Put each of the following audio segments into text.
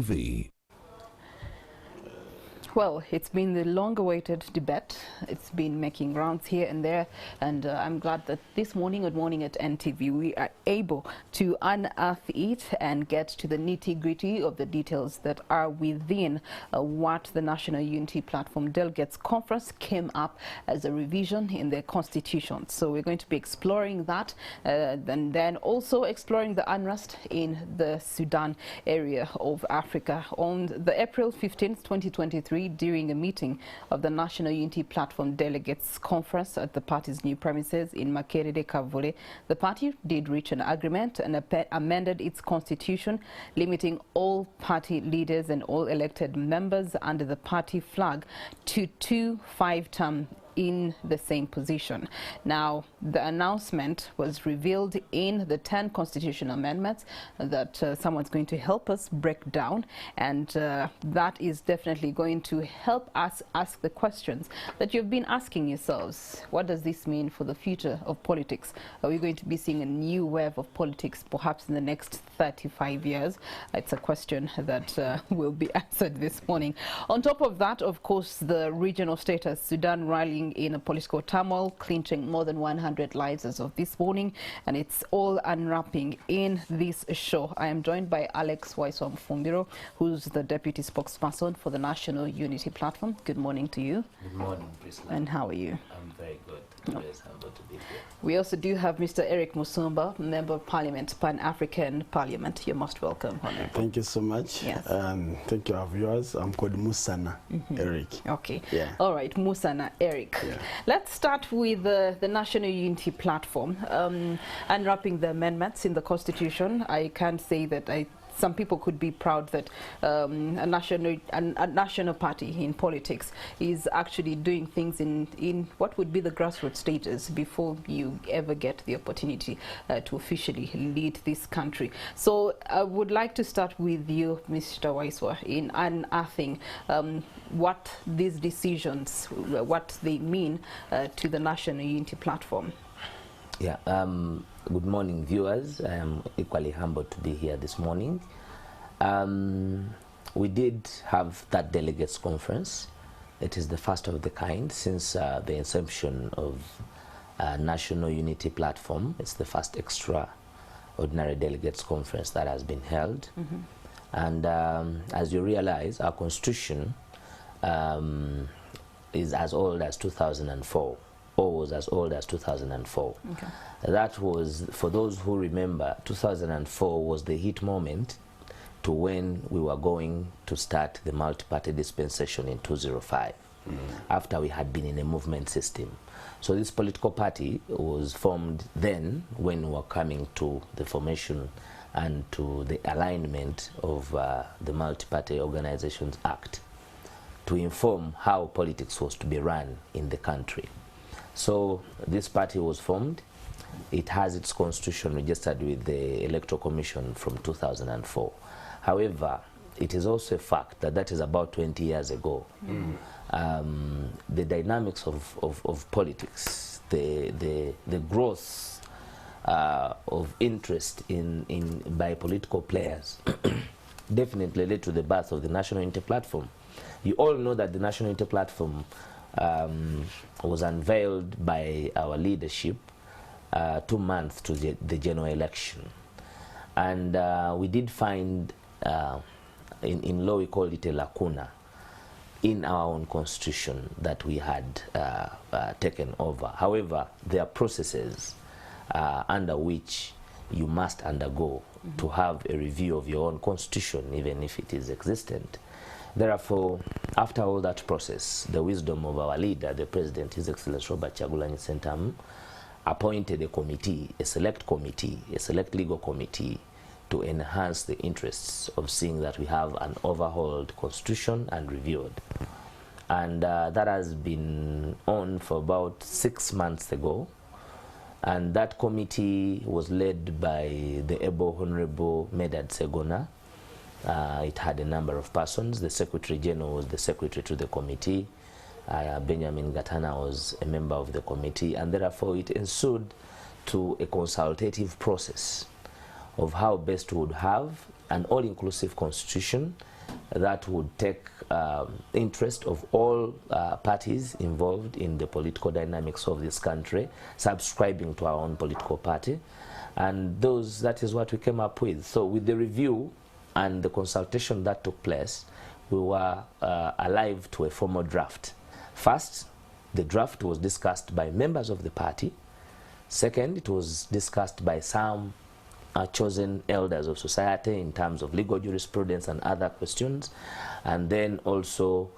NTV. Well, it's been the long-awaited debate. It's been making rounds here and there, and I'm glad that this morning, Good Morning at NTV, we are able to unearth it and get to the nitty-gritty of the details that are within what the National Unity Platform Delegates Conference came up as a revision in their constitution. So we're going to be exploring that, and then also exploring the unrest in the Sudan area of Africa. On the April 15th, 2023, during a meeting of the National Unity Platform Delegates Conference at the party's new premises in Makerere, Kavule, the party did reach an agreement and amended its constitution, limiting all party leaders and all elected members under the party flag to 2 5-term in the same position. Now, the announcement was revealed in the 10 constitutional amendments that someone's going to help us break down, and that is definitely going to help us ask the questions that you've been asking yourselves. What does this mean for the future of politics? Are we going to be seeing a new wave of politics perhaps in the next 35 years? It's a question that will be answered this morning. On top of that, of course, the regional status, Sudan rallying in a political turmoil, clinching more than 100 lives as of this morning, and it's all unwrapping in this show. I am joined by Alex Waiswa-Mfumbiro, who's the deputy spokesperson for the National Unity Platform. Good morning to you. Good morning, Priscilla. And how are you? I'm very good. Always humble to be here. We also do have Mr. Eric Musumba, Member of Parliament, Pan-African Parliament. You're most welcome. Thank you so much. Yes. Thank you, our viewers. I'm called Musana Eric. Okay. Yeah. All right, Musana Eric. Yeah. Let's start with the National Unity Platform. Unwrapping the amendments in the Constitution, I can say that some people could be proud that a national party in politics is actually doing things in what would be the grassroots stages before you ever get the opportunity to officially lead this country. So I would like to start with you, Mr. Waiswa, in unearthing what these decisions, what they mean to the National Unity Platform. Yeah, good morning, viewers. I am equally humbled to be here this morning. We did have that delegates conference. It is the first of the kind since the inception of National Unity Platform. It's the first extraordinary delegates conference that has been held. And as you realize, our constitution is as old as 2004. Was as old as 2004. Okay. That was, for those who remember, 2004 was the hit moment to when we were going to start the multi-party dispensation in 2005, after we had been in a movement system. So this political party was formed then when we were coming to the formation and to the alignment of the Multi-Party Organizations Act to inform how politics was to be run in the country. So this party was formed. It has its constitution registered with the Electoral Commission from 2004. However, it is also a fact that that is about 20 years ago. The dynamics of politics, the growth of interest by political players definitely led to the birth of the National Unity Platform. You all know that the National Unity Platform was unveiled by our leadership 2 months to the general election. And we did find, in law we call it a lacuna, in our own constitution that we had taken over. However, there are processes under which you must undergo to have a review of your own constitution, even if it is existent. Therefore, after all that process, the wisdom of our leader, the President, His Excellency Robert Kyagulanyi Ssentamu, appointed a committee, a select legal committee, to enhance the interests of seeing that we have an overhauled constitution and reviewed. And that has been on for about 6 months ago. And that committee was led by the able Honorable Medad Segona. It had a number of persons. The Secretary General was the secretary to the committee. Benjamin Gatana was a member of the committee, and therefore it ensued to a consultative process of how best we would have an all-inclusive constitution that would take interest of all parties involved in the political dynamics of this country, subscribing to our own political party. And that is what we came up with. So with the review and the consultation that took place, we were alive to a formal draft. First, the draft was discussed by members of the party. Second, it was discussed by some chosen elders of society in terms of legal jurisprudence and other questions, and then also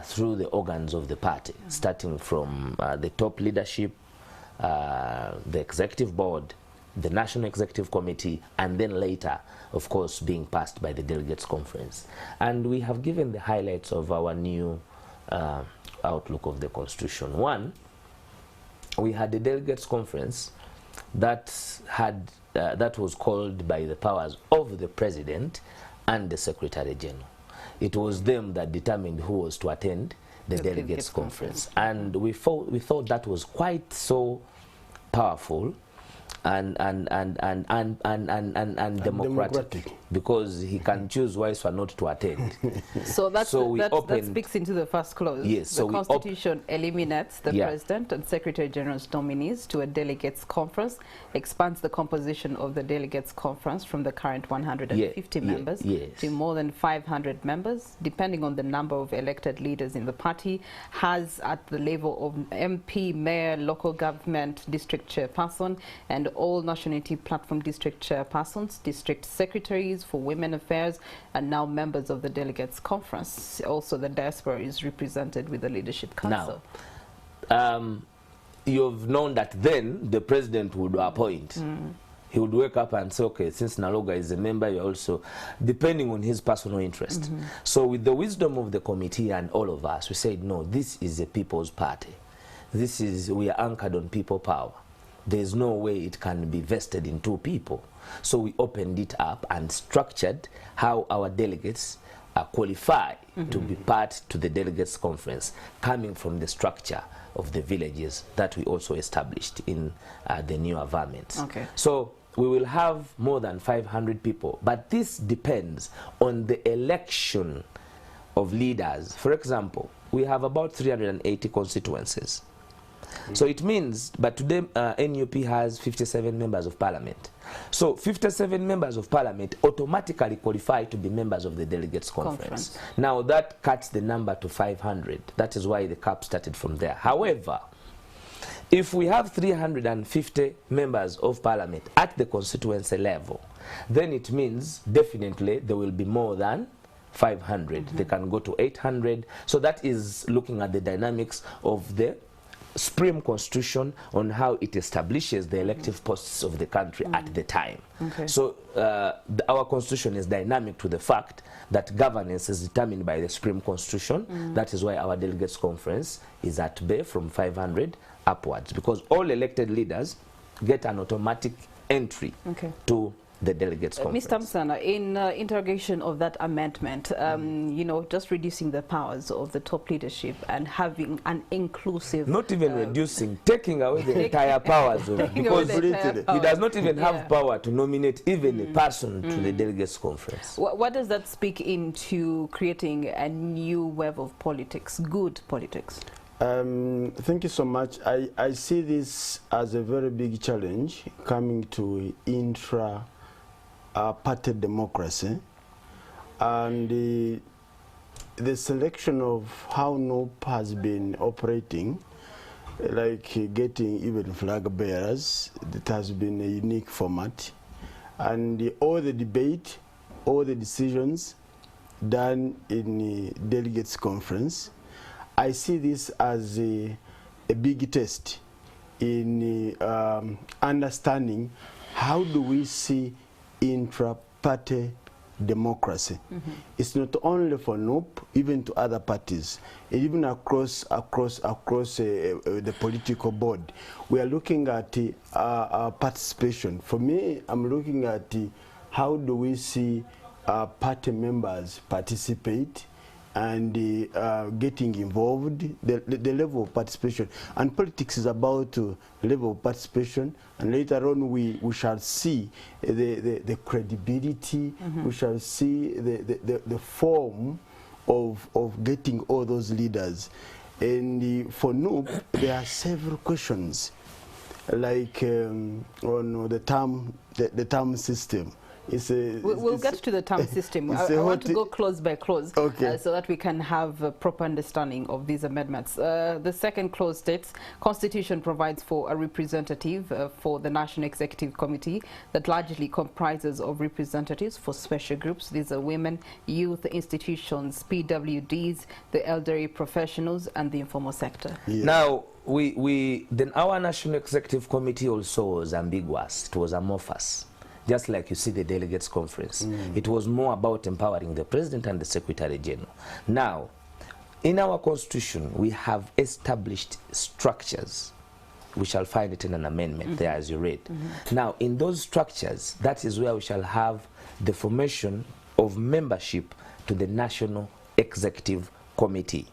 through the organs of the party, starting from the top leadership, the executive board, the National Executive Committee, and then later, of course, being passed by the Delegates Conference. And we have given the highlights of our new outlook of the Constitution. One, we had the Delegates Conference that was called by the powers of the President and the Secretary General. It was them that determined who was to attend the Delegates Conference. And we thought that was quite so powerful and democratic, because he can choose wise or not to attend. So that speaks into the first clause. Yes, the Constitution eliminates the President and Secretary General's nominees to a Delegates Conference, expands the composition of the Delegates Conference from the current 150 members to more than 500 members, depending on the number of elected leaders in the party, has at the level of MP, Mayor, local government, district chairperson, and all nationality platform district chairpersons, district secretaries for women affairs, and now members of the Delegates Conference. Also, the diaspora is represented with the Leadership Council. Now, you've known that then the President would appoint. He would wake up and say, okay, since Naloga is a member, you're also, depending on his personal interest. So with the wisdom of the committee and all of us, we said, no, this is a people's party. We are anchored on people power. There's no way it can be vested in two people. So we opened it up and structured how our delegates qualify to be part to the Delegates Conference, coming from the structure of the villages that we also established in the new environment. Okay. So we will have more than 500 people, but this depends on the election of leaders. For example, we have about 380 constituencies. So it means, but today NUP has 57 members of parliament. So 57 members of parliament automatically qualify to be members of the Delegates Conference. Now that cuts the number to 500. That is why the cap started from there. However, if we have 350 members of parliament at the constituency level, then it means definitely there will be more than 500. They can go to 800. So that is looking at the dynamics of the Supreme Constitution on how it establishes the elective posts of the country at the time. So our Constitution is dynamic to the fact that governance is determined by the Supreme Constitution. That is why our Delegates Conference is at bay from 500 upwards, because all elected leaders get an automatic entry to the Delegates Conference. Mr. Msana, in interrogation of that amendment, you know, just reducing the powers of the top leadership and having an inclusive... Not even reducing, taking away the entire powers of it, because he does not even have power to nominate even a person to the Delegates Conference. What does that speak into creating a new wave of politics, good politics? Thank you so much. I see this as a very big challenge coming to party democracy, and the selection of how NUP has been operating, like getting even flag bearers, it has been a unique format, and all the debate, all the decisions done in the Delegates Conference, I see this as a big test in understanding how do we see intra-party democracy. It's not only for NUP, even to other parties, even across the political board. We are looking at participation. For me, I'm looking at how do we see party members participate and getting involved, the level of participation. And politics is about level of participation, and later on we shall see the credibility, we shall see the form of getting all those leaders. And for NUP, there are several questions, like on the term system. We'll get to the term system. I want to go clause by clause, okay, so that we can have a proper understanding of these amendments. The second clause states, Constitution provides for a representative for the National Executive Committee that largely comprises of representatives for special groups. These are women, youth, institutions, PWDs, the elderly professionals, and the informal sector. Yeah. Now, then our National Executive Committee also was ambiguous. It was amorphous. Just like you see the Delegates Conference. It was more about empowering the President and the Secretary General. Now, in our Constitution, we have established structures. We shall find it in an amendment there, as you read. Now, in those structures, that is where we shall have the formation of membership to the National Executive Committee.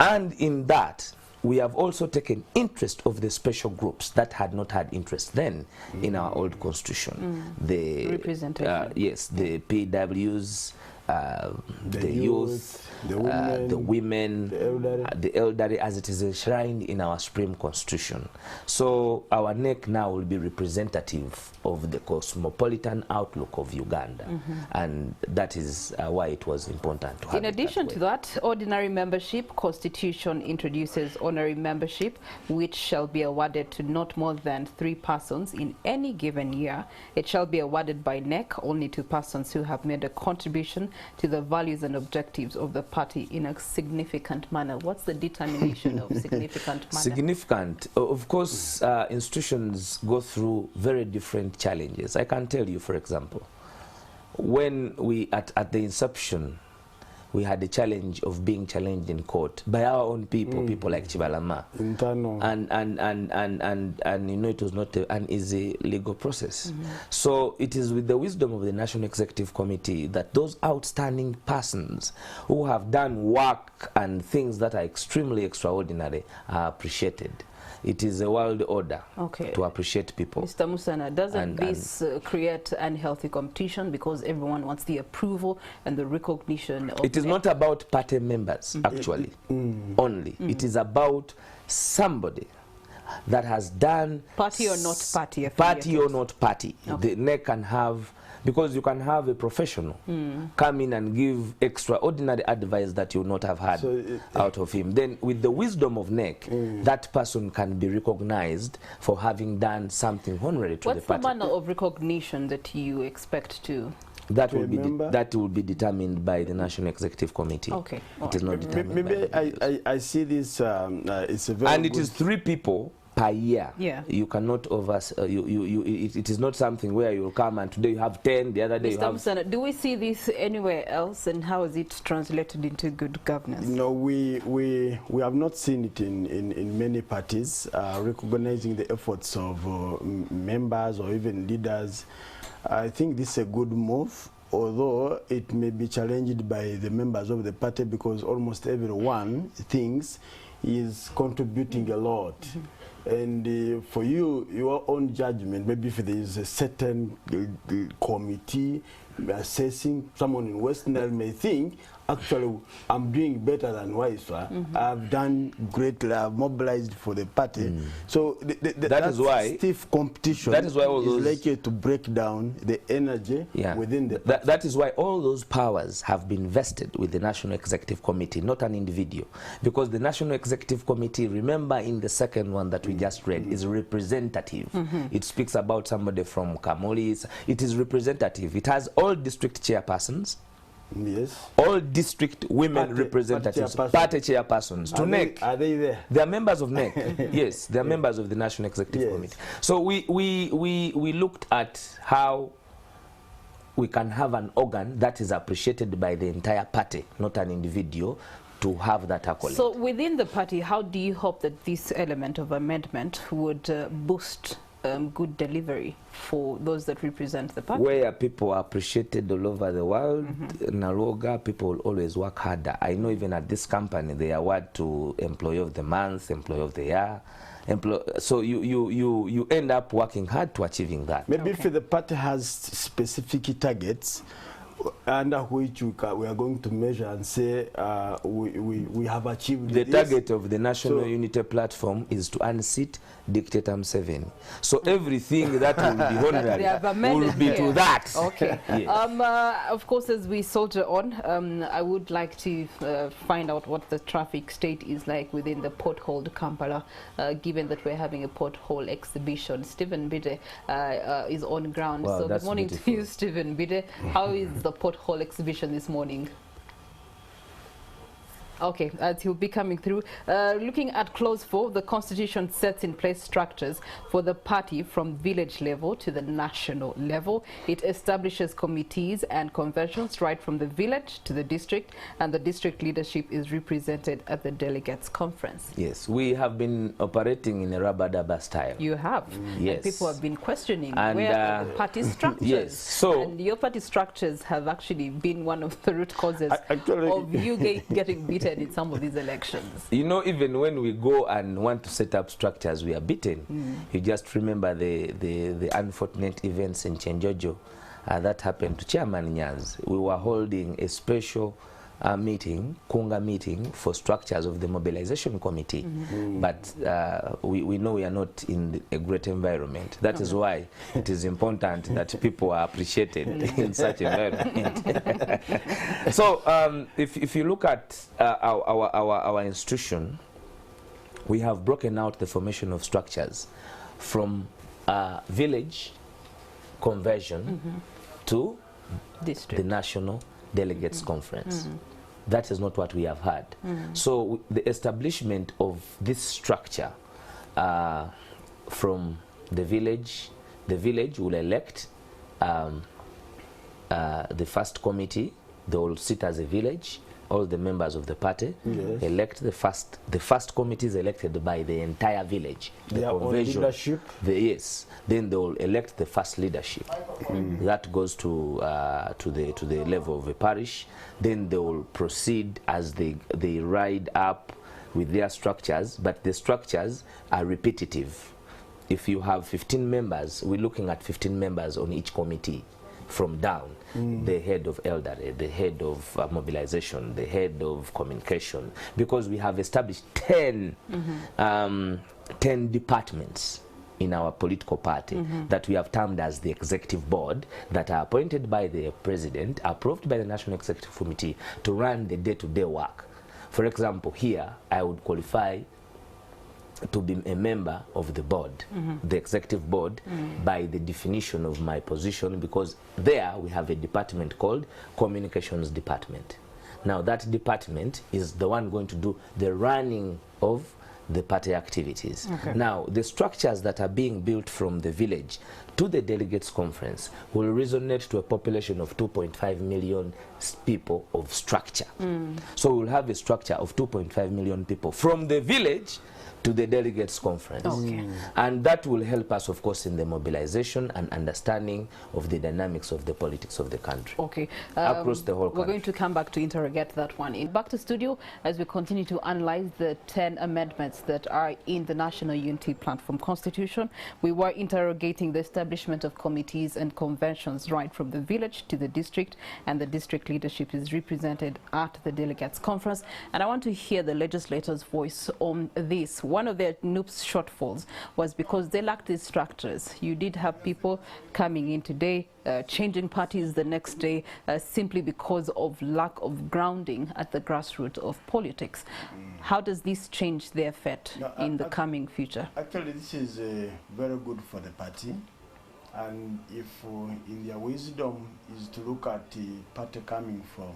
And in that, we have also taken interest of the special groups that had not had interest then in our old constitution. The representation. Yes, the PWs, the youth, the women, the elderly, as it is enshrined in our Supreme Constitution. So our NEC now will be representative of the cosmopolitan outlook of Uganda, and that is why it was important to have. In addition to that, ordinary membership, Constitution introduces honorary membership, which shall be awarded to not more than 3 persons in any given year. It shall be awarded by NEC only to persons who have made a contribution to the values and objectives of the party in a significant manner. What's the determination of significant manner? Significant. Of course, institutions go through very different challenges. I can tell you, for example, when we, at the inception, we had the challenge of being challenged in court by our own people, people like Chibalama. Internal. And you know, it was not an easy legal process. So it is with the wisdom of the National Executive Committee that those outstanding persons who have done work and things that are extremely extraordinary are appreciated. It is a world order to appreciate people. Mr. Musana, doesn't this create unhealthy competition because everyone wants the approval and the recognition of... It is not about party members, actually, only. It is about somebody that has done... Party or not party. Party or not party. The NEC can have... Because you can have a professional come in and give extraordinary advice that you would not have had out of him. Then with the wisdom of NEC, that person can be recognized for having done something honorary to the party. What's the manner of recognition that you expect to... That will be determined by the National Executive Committee. Okay. It is not determined. Maybe I see this, it's a very and it is 3 people per year. Yeah. You cannot it is not something where you'll come and today you have 10, the other day you have... Mr. Musana, do we see this anywhere else, and how is it translated into good governance? No, we have not seen it in many parties, recognizing the efforts of members or even leaders. I think this is a good move, although it may be challenged by the members of the party because almost everyone thinks is contributing a lot. And for you, your own judgment, maybe if there is a certain committee assessing, someone in Western Nile may think, actually, I'm doing better than Waiswa. I've done greatly, I've mobilized for the party. So that is why stiff competition is likely to break down the energy within the party. That is why all those powers have been vested with the National Executive Committee, not an individual. Because the National Executive Committee, remember in the second one that we just read, is representative. It speaks about somebody from Kamoli. It is representative. It has all district chairpersons. Yes. All district women representatives, party chairpersons. To NEC. Are they there? They are members of NEC. Yes, they are members of the National Executive Committee. So we looked at how we can have an organ that is appreciated by the entire party, not an individual, to have that accolade. So within the party, how do you hope that this element of amendment would boost good delivery for those that represent the party? Where people are appreciated all over the world, Naloga, people will always work harder. I know even at this company, they award to Employee of the Month, Employee of the Year. So you end up working hard to achieving that. Maybe if the party has specific targets, under which we are going to measure and say we have achieved the this. target of the National Unity Platform is to unseat Dictator Museveni. So everything that will be honorary will be to that. Okay. Yes. Of course, as we soldier on, I would like to find out what the traffic state is like within the potholed Kampala, given that we're having a pothole exhibition. Stephen Bide is on ground. Wow, so good morning to you, Stephen Bide. How is the pothole exhibition this morning? Okay, he'll be coming through. Looking at clause 4, the constitution sets in place structures for the party from village level to the national level. It establishes committees and conventions right from the village to the district, and the district leadership is represented at the delegates conference. Yes, we have been operating in a rubber-dubber style. You have. Yes. And people have been questioning And, where are the party structures. Yes. So, and your party structures have actually been one of the root causes of you getting beaten in some of these elections. you know, even when we go and want to set up structures, we are beaten. You just remember the unfortunate events in Chenjojo that happened to Chairman Nyaz. We were holding a special meeting, Kunga meeting, for structures of the mobilization committee. But we know we are not in a great environment. That is why it is important that people are appreciated in such environment. So if you look at our institution, we have broken out the formation of structures from village conversion to District. the National Delegates Conference. That is not what we have had. So the establishment of this structure from the village will elect the first committee. They will sit as a village. All the members of the party elect the first committee is elected by the entire village. The convention, leadership. Yes. Then they will elect the first leadership. That goes to the level of a parish. Then they will proceed as they ride up with their structures, but the structures are repetitive. If you have 15 members, we're looking at 15 members on each committee. From down, the head of elderly, the head of mobilization, the head of communication, because we have established 10 departments in our political party that we have termed as the executive board, that are appointed by the president, approved by the National Executive Committee to run the day-to-day work. For example, here I would qualify to be a member of the board, the executive board, by the definition of my position, because there we have a department called Communications Department. Now that department is the one going to do the running of the party activities. Now the structures that are being built from the village to the delegates conference will resonate to a population of 2.5 million people of structure. So we'll have a structure of 2.5 million people from the village to the delegates conference. And that will help us, of course, in the mobilization and understanding of the dynamics of the politics of the country. Across the whole country. We're going to come back to interrogate that one. Back to studio as we continue to analyze the 10 amendments that are in the National Unity Platform Constitution. We were interrogating the establishment of committees and conventions right from the village to the district, and the district leadership is represented at the delegates conference. And I want to hear the legislators' voice on this. One of their NUP's shortfalls was because they lacked these structures. You did have people coming in today, changing parties the next day, simply because of lack of grounding at the grassroots of politics. How does this change their fate in the coming future? Actually, this is very good for the party. And if in their wisdom is to look at the party coming from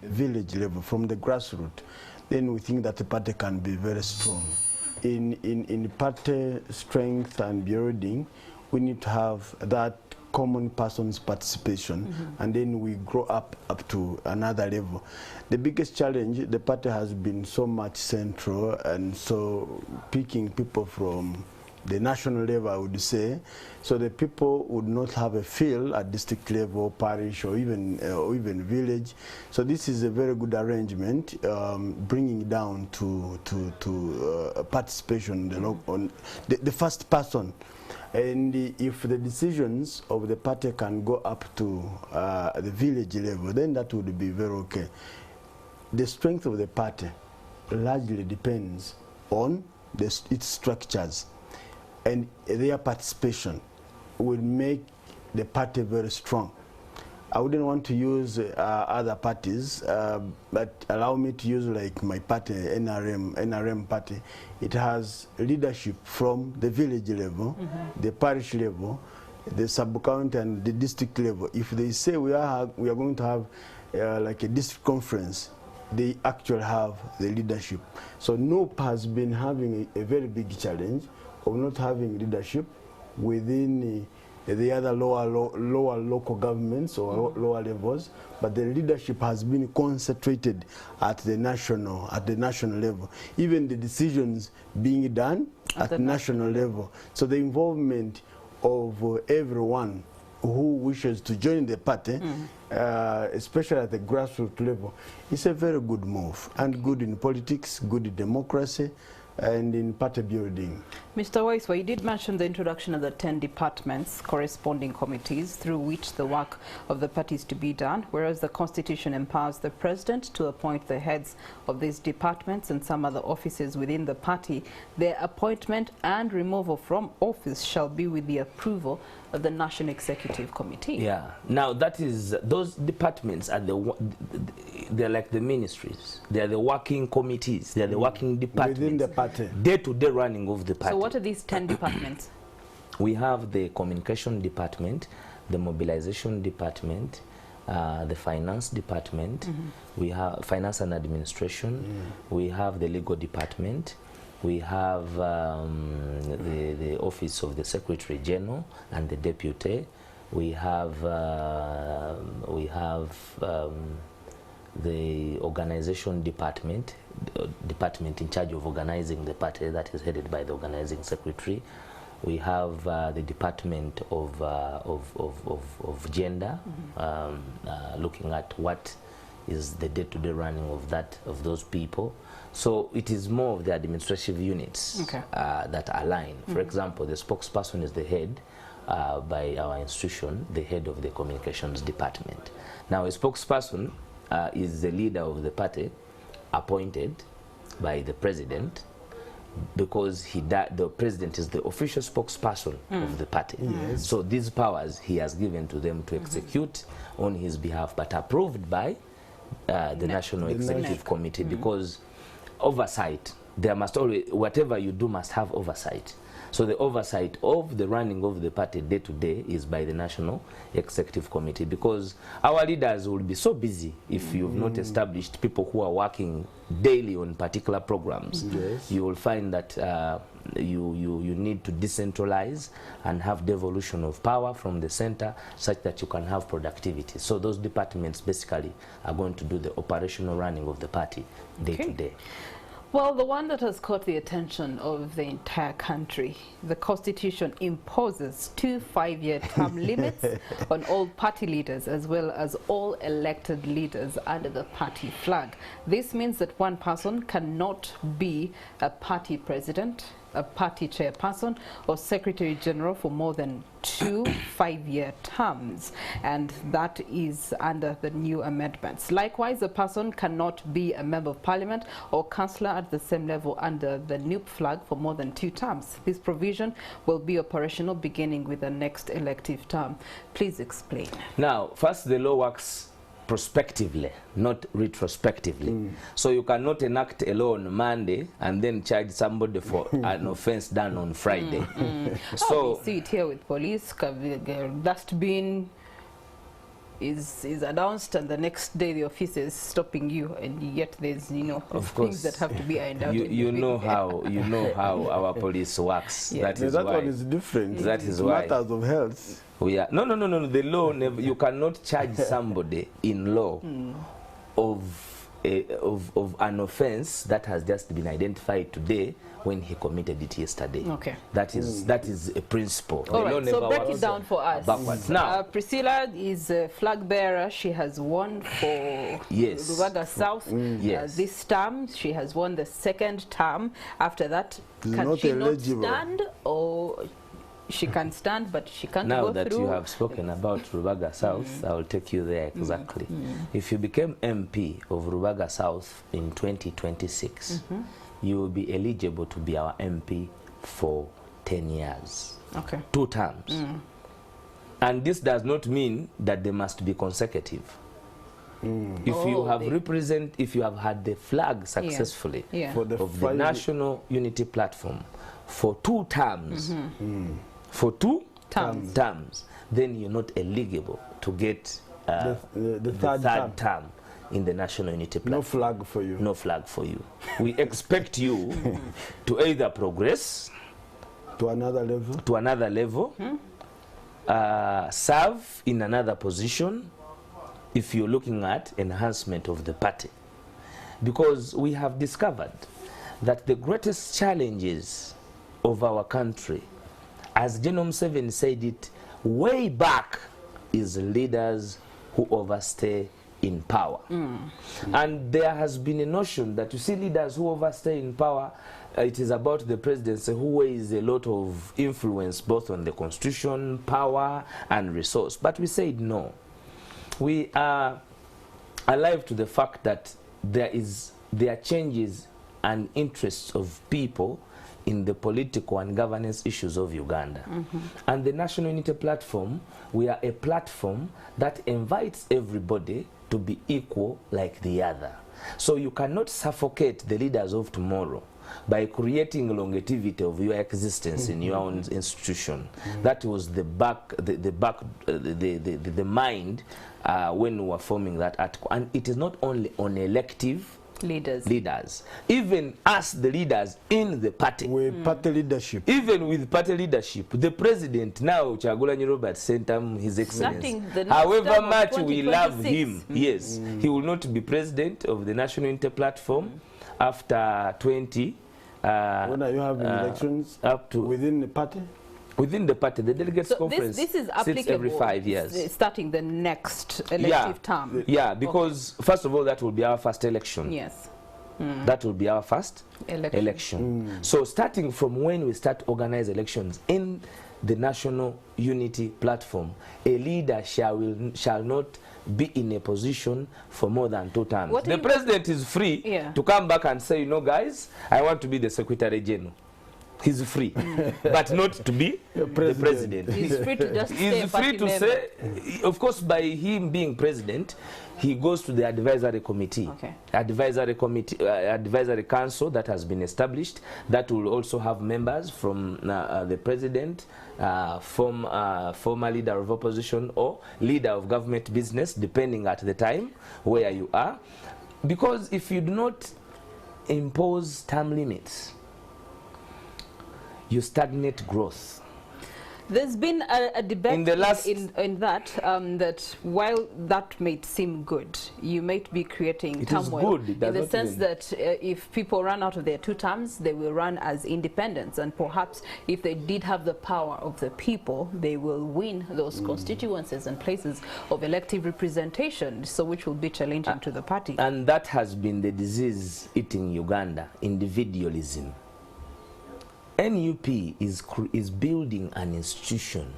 the village level, from the grassroots, then we think that the party can be very strong. In party strength and building, we need to have that common person's participation, and then we grow up to another level. The biggest challenge, the party has been so much central, and so picking people from the national level, I would say, so the people would not have a feel at district level, parish, or even village. So this is a very good arrangement, bringing down to participation on the first person. And if the decisions of the party can go up to the village level, then that would be very okay. The strength of the party largely depends on its structures, and their participation will make the party very strong. I wouldn't want to use other parties, but allow me to use like my party, NRM party. It has leadership from the village level, the parish level, the sub-county and the district level. If they say we are going to have like a district conference, they actually have the leadership. So NUP has been having a very big challenge of not having leadership within the other lower local governments or lower levels, but the leadership has been concentrated at the national level. Even the decisions being done at the national level. So the involvement of everyone who wishes to join the party, especially at the grassroots level, is a very good move, and good in politics, good in democracy, and in party building. Mr. Waiswa, you did mention the introduction of the 10 departments, corresponding committees through which the work of the party is to be done, whereas the Constitution empowers the President to appoint the heads of these departments and some other offices within the party. Their appointment and removal from office shall be with the approval of the National Executive Committee. Yeah. Now, that is, those departments are they're like the ministries. They're the working committees. They're the working departments. Within the party. Day-to-day running of the party. So what are these 10 departments? We have the communication department, the mobilization department, the finance department, we have finance and administration, we have the legal department, we have the office of the Secretary General and the deputy, we have the organization department in charge of organizing the party, that is headed by the organizing secretary. We have the department of gender, looking at what is the day-to-day running of those people. So it is more of the administrative units that align. For example, the spokesperson is the head by our institution, the head of the communications department. Now, a spokesperson is the leader of the party, appointed by the president, because the president is the official spokesperson of the party. So these powers he has given to them to execute on his behalf, but approved by the National Executive Committee, because oversight, there must always, whatever you do must have oversight. So the oversight of the running of the party day to day is by the National Executive Committee, because our leaders will be so busy if you've not established people who are working daily on particular programs. You will find that you need to decentralize and have devolution of power from the center such that you can have productivity. So those departments basically are going to do the operational running of the party day to day. Well, the one that has caught the attention of the entire country, the Constitution imposes 2 5-year term limits on all party leaders as well as all elected leaders under the party flag. This means that one person cannot be a party president, a party chairperson or secretary general for more than 2 5-year terms, and that is under the new amendments. Likewise, a person cannot be a member of parliament or councillor at the same level under the NUP flag for more than 2 terms. This provision will be operational beginning with the next elective term. Please explain. Now, first, the law works prospectively, not retrospectively. So you cannot enact a law on Monday and then charge somebody for an offense done on Friday. So we see it here with police. Dustbin is announced, and the next day the officer is stopping you, and yet there's things that have to be ironed out. You know how our police works. That is that why one is different. That is why matters of health. We are no. The law never. You cannot charge somebody in law of of an offense that has just been identified today when he committed it yesterday. Okay. That is a principle. All right, so break it down for us. Backwards. Now, Priscilla is a flag bearer. She has won for Rubaga South this term. She has won the second term. After that, can she not stand, or she can stand but she can't go through? Now that you have spoken about Rubaga South, I will take you there exactly. If you became MP of Rubaga South in 2026, you will be eligible to be our MP for 10 years. Okay. 2 terms. And this does not mean that they must be consecutive. If you have if you have had the flag successfully for the National Unity Platform for 2 terms, for 2 terms, then you're not eligible to get the third term in the National Unity Platform. No flag for you. No flag for you. We expect you to either progress to another level, serve in another position if you're looking at enhancement of the party. Because we have discovered that the greatest challenges of our country, as Genome 7 said it way back, is leaders who overstay in power. And there has been a notion that, you see, leaders who overstay in power, it is about the presidency who weighs a lot of influence both on the constitution, power and resource. But we said no. We are alive to the fact that there are changes and interests of people in the political and governance issues of Uganda. And the National Unity Platform, we are a platform that invites everybody to be equal like the other. So you cannot suffocate the leaders of tomorrow by creating longevity of your existence in your own institution. That was the mind when we were forming that article. And it is not only on elective leaders. Even us, the leaders in the party. With party leadership. Even with party leadership. The president now, Kyagulanyi Robert, sent His Excellency. However much we love him, yes, he will not be president of the National Unity Platform after 20. When are you having elections? Up to within the party? Within the party, the Delegates Conference this is applicable every 5 years. Starting the next elective term. Yeah, because first of all, that will be our first election. Yes. That will be our first election. So starting from when we start organize elections in the National Unity Platform, a leader shall not be in a position for more than 2 terms. The president is free to come back and say, you know, guys, I want to be the Secretary General. He's free, but not to be the president. He's free to just He's free to say, of course, by him being president, he goes to the advisory committee, advisory council that has been established, that will also have members from the president, former leader of opposition or leader of government business, depending at the time where you are. Because if you do not impose term limits, you stagnate growth. There's been a debate in that that while that may seem good, you might be creating turmoil in the sense that if people run out of their 2 terms, they will run as independents, and perhaps if they did have the power of the people, they will win those constituencies and places of elective representation, so which will be challenging to the party. And that has been the disease eating Uganda, individualism. NUP is building an institution.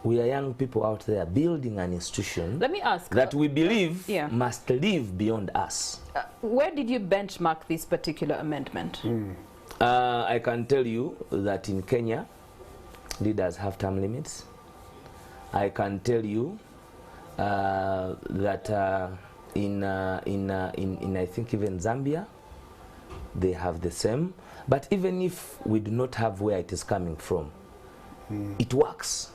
We are young people out there building an institution. Let me ask that we believe must live beyond us. Where did you benchmark this particular amendment? I can tell you that in Kenya, leaders have term limits. I can tell you that in I think even Zambia, they have the same. But even if we do not have where it is coming from, it works.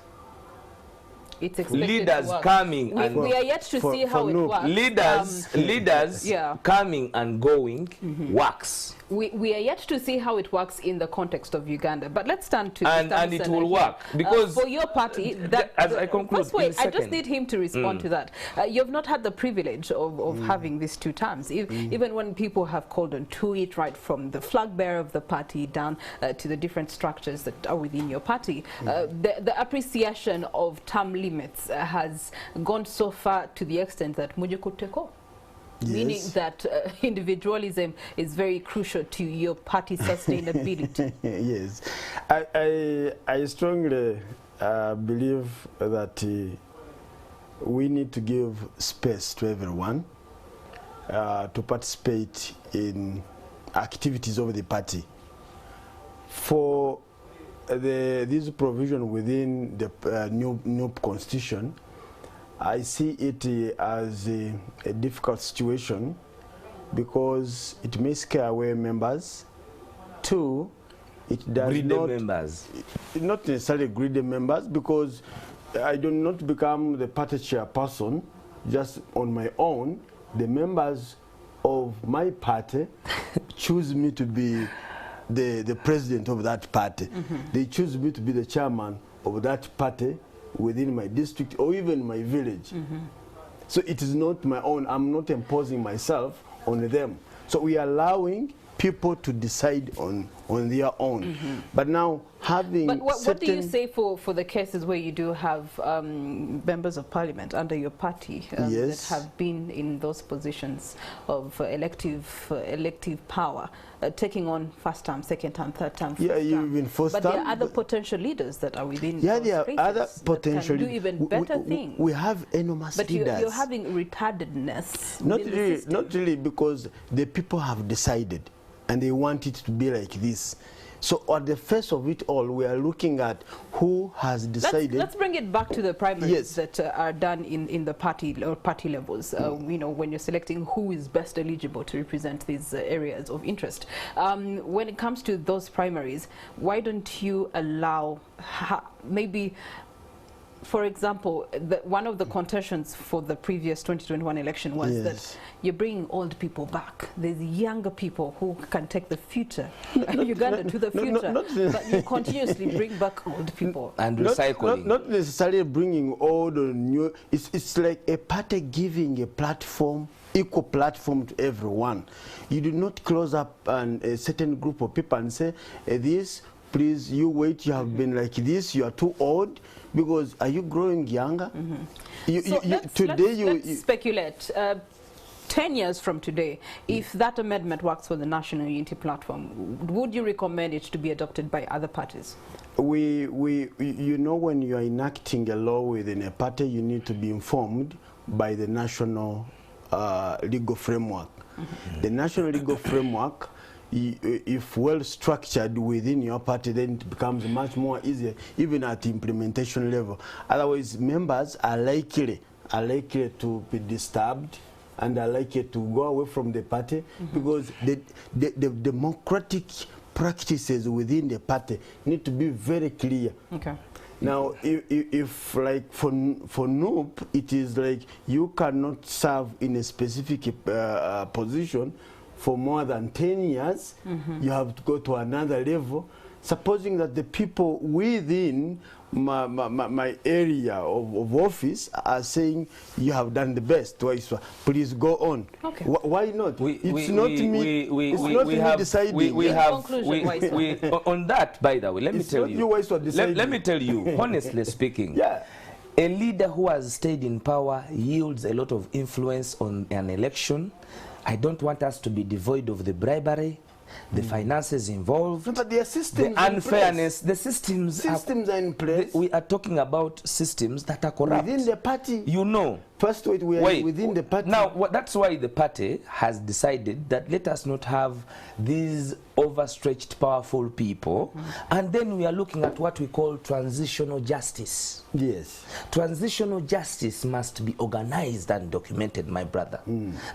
It's expected leaders to work. coming we, and we are yet to see how it works. Leaders yeah. coming and going works. We are yet to see how it works in the context of Uganda, but let's turn to and it will work because for your party. As I conclude, first, wait, I just need him to respond to that. You've not had the privilege of having these 2 terms, even when people have called on to it, right from the flag bearer of the party down to the different structures that are within your party. The appreciation of term limits has gone so far to the extent that Mujikuteko. Yes. Meaning that individualism is very crucial to your party sustainability. Yes, I strongly believe that we need to give space to everyone to participate in activities of the party. For this provision within the NUP Constitution, I see it as a difficult situation because it may scare away members. 2, it does not necessarily greedy members, because I do not become the party chairperson just on my own. The members of my party choose me to be the president of that party. They choose me to be the chairman of that party within my district or even my village. So it is not my own. I'm not imposing myself on them. So we are allowing people to decide on their own. But now having But what do you say for the cases where you do have members of parliament under your party that have been in those positions of elective power, taking on first term, second term, third term, fourth term. But there are other potential leaders that are within those there are other potential that can do even better things. We have enormous leaders. But you're having retardedness. Not really, because the people have decided and they want it to be like this. So at the face of it all, we are looking at who has decided. Let's bring it back to the primaries that are done in the party or party levels. You know, when you're selecting who is best eligible to represent these areas of interest. When it comes to those primaries, why don't you allow maybe? For example, one of the contentions for the previous 2021 election was that you're bringing old people back. There's younger people who can take the future, Uganda to the future, but you continuously bring back old people. And recycling. Not necessarily bringing old or new. It's like a party giving a platform, equal platform to everyone. You do not close up a certain group of people and say, this, please, you wait, you have been like this, you are too old. Because are you growing younger? Let's speculate. 10 years from today, if that amendment works for the National Unity Platform, would you recommend it to be adopted by other parties? You know, when you are enacting a law within a party, you need to be informed by the national legal framework. The national legal framework, if well structured within your party, then it becomes much more easier, even at the implementation level. Otherwise, members are likely to be disturbed and are likely to go away from the party because the democratic practices within the party need to be very clear. Okay. Now, if like for NUP, it is like you cannot serve in a specific position for more than 10 years, you have to go to another level. Supposing that the people within my area of office are saying you have done the best, please go on. Okay. Why not? It's not me. It's not me deciding. On that, by the way, let me tell you. Let me tell you, honestly speaking. A leader who has stayed in power yields a lot of influence on an election. I don't want us to be devoid of the bribery, the finances involved, no, but there are systems, the unfairness. The systems are in place. We are talking about systems that are corrupt. Within the party. You know. First, we are within the party. Now, that's why the party has decided that let us not have these overstretched, powerful people. And then we are looking at what we call transitional justice. Yes. Transitional justice must be organized and documented, my brother.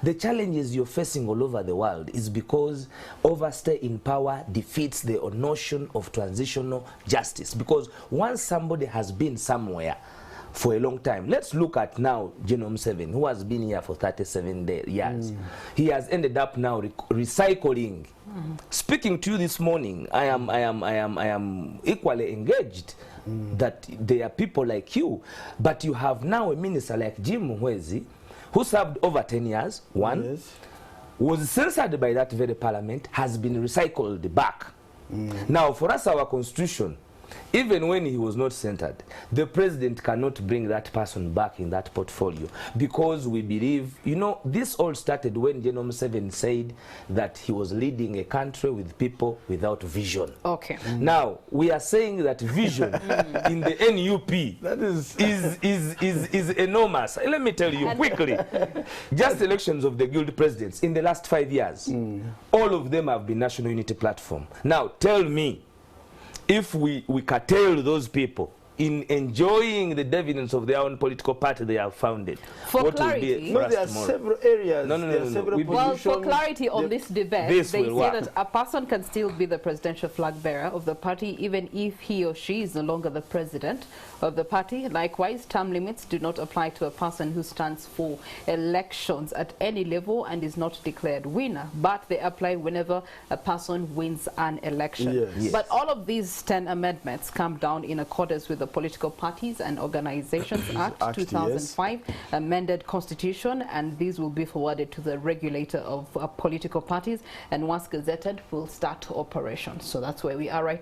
The challenges you're facing all over the world is because overstay in power defeats the notion of transitional justice. Because once somebody has been somewhere for a long time. Let's look at now Genome 7, who has been here for 37 years. He has ended up now recycling. Speaking to you this morning, I am equally engaged that there are people like you, but you have now a minister like Jim Mwezi, who served over 10 years, was censored by that very parliament, has been recycled back. Now, for us, our constitution, even when he was not centered, the president cannot bring that person back in that portfolio, because we believe, you know, this all started when Genome 7 said that he was leading a country with people without vision. Okay. Now, we are saying that vision in the NUP that is enormous. Let me tell you quickly, just elections of the guild presidents in the last 5 years, all of them have been National Unity Platform. Now, tell me, if we curtail those people in enjoying the dividends of their own political party they have founded, for clarity, there are several areas. Well, for clarity on this debate, they say that a person can still be the presidential flag bearer of the party even if he or she is no longer the president of the party. Likewise, term limits do not apply to a person who stands for elections at any level and is not declared winner, but they apply whenever a person wins an election. But all of these 10 amendments come down in accordance with the Political Parties and Organizations Act 2005, amended constitution, and these will be forwarded to the regulator of political parties, and once gazetted will start operations. So that's where we are right now.